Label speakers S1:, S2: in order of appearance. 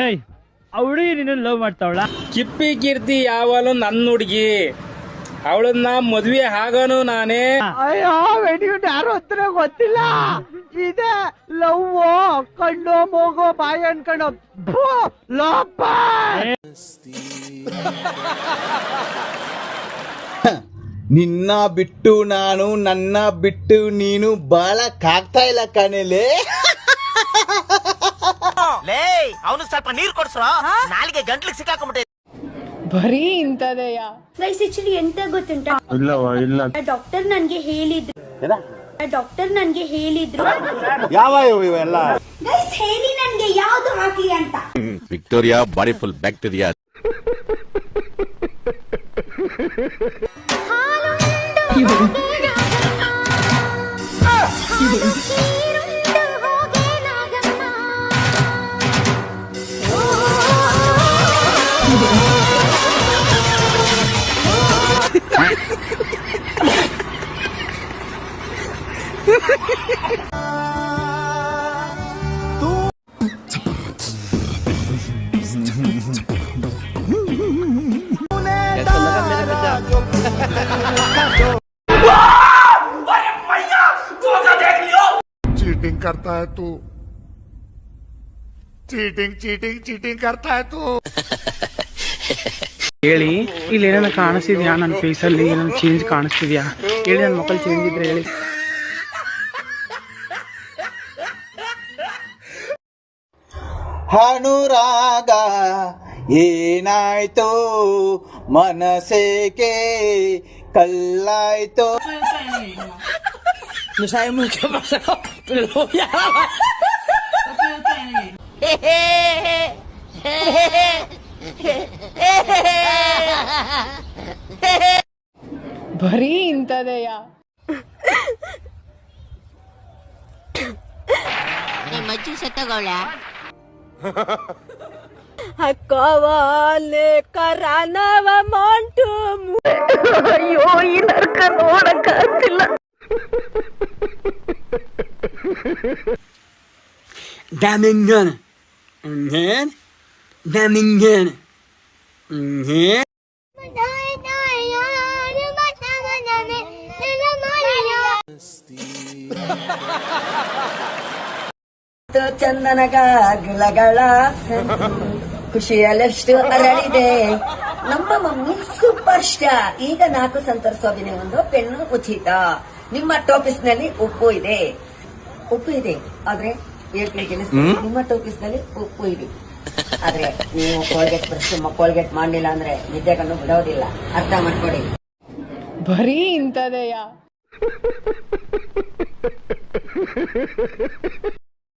S1: ಏಯ್ ಅವಳು ನಿನ್ನ ಲವ್ ಮಾಡ್ತಾವಳ?
S2: ಕಿಪ್ಪಿ ಕೀರ್ತಿ ಯಾವಲು ನನ್ನ ಹುಡುಗಿ, ಅವಳನ್ನ ಮದ್ವೆ ಆಗೋನು ನಾನೇ.
S1: ಅಯ್ಯೋ ಯಾರು ಹತ್ರ ಗೊತ್ತಿಲ್ಲ. ಇದೆ ಲವ್, ಕಣ್ಣು ಮೂಗು ಬಾಯಿ ಅನ್ಕೊಂಡು ಲೋಪ.
S3: ನಿನ್ನ ಬಿಟ್ಟು ನಾನು, ನನ್ನ ಬಿಟ್ಟು ನೀನು ಬಾಳಕ್ಕಾಗ್ತಾ ಇಲ್ಲ ಕಣಲೆ.
S4: ಅವನು ಸ್ವಲ್ಪ ನೀರು ಕೊಡ್ಸೋ, ನಾಲಿಗೆ ಗಂಟ್ಲಿಗೆ ಸಿಕ್ಕಾಕೊಂಡ್ಬಿಟ್ಟೆ.
S5: ಬರೀ ಇಂತದೆಯಾ
S6: ಗೈಸ್? ಆಕ್ಚುಲಿ ಎಂತ ಗೊತ್ತುಂಟಾ, ಡಾಕ್ಟರ್ ನನ್ಗೆ ಹೇಳಿದ್ರು
S3: ಯಾವ ಇವೆಲ್ಲ
S6: ಗೈಸ್ ಹೇಳಿ ನನ್ಗೆ ಯಾವ್ದು ಹಾಕಿ ಅಂತ.
S7: Victoria body full bacteria.
S8: Cheating करता है तू, चीटिंग चीटिंग चीटिंग करता है तू.
S2: ಹೇಳಿ, ಇಲ್ಲಿ ಏನಾರ ಕಾಣಿಸ್ತಿದ್ಯಾ? ನನ್ನ ಫೇಸಲ್ಲಿ ಏನಾದ್ರು ಚೇಂಜ್ ಕಾಣಿಸ್ತಿದ್ಯಾ ಹೇಳಿ? ನನ್ನ ಮಕ್ಕಳು ಚೇಂಜ್ ಇದ್ರೆ ಹೇಳಿ.
S3: ಅನುರಾಗ ಏನಾಯ್ತು, ಮನಸ್ಸೇಕೆ ಕಲ್ಲಾಯ್ತು.
S5: ಬರೀ ಇಂತದೆಯಾ?
S6: ಮಜ್ಜಿ ಸತ್ತಗೋಳ
S5: ಅಕ್ಕವಾಲೆ ಕರಾನವ ಮಾಂಟು. ಅಯ್ಯೋ ಈ ನರ್ಕ ನೋಡಕ್ಕಾಗ್ತಿಲ್ಲ.
S3: Damingan. Damingan.
S5: ಚಂದನ ಗಾಗಲಗಳ ಖುಷಿಯಲ್ಲೆಷ್ಟು ಅರಳಿದೆ ನಮ್ಮ ಮಮ್ಮಿ ಸೂಪರ್ ಸ್ಟಾರ್. ಈಗ 4 ಸಂತರಿಸೋದಿನ ಒಂದು ಪೆನ್ನು ಉಚಿತ. ನಿಮ್ಮ ಟೋಪಿಸ್ ನಲ್ಲಿ ಉಪ್ಪು ಇದೆ ಆದ್ರೆ ನಿಮ್ಮ ಟೋಪಿಸ್ ನಲ್ಲಿ ಉಪ್ಪು ಇದೆ ಆದ್ರೆ ನೀವು ಕೋಲ್ಗೇಟ್ ಬ್ರಷ್ ಕೋಲ್ಗೇಟ್ ಮಾಡ್ಲಿಲ್ಲ ಅಂದ್ರೆ ನಿದ್ದೆ ಕಣ್ಣು ಬಿಡೋದಿಲ್ಲ. ಅರ್ಥ ಮಾಡ್ಕೊಡಿ. ಬರೀ ಇಂತದೆಯಾ?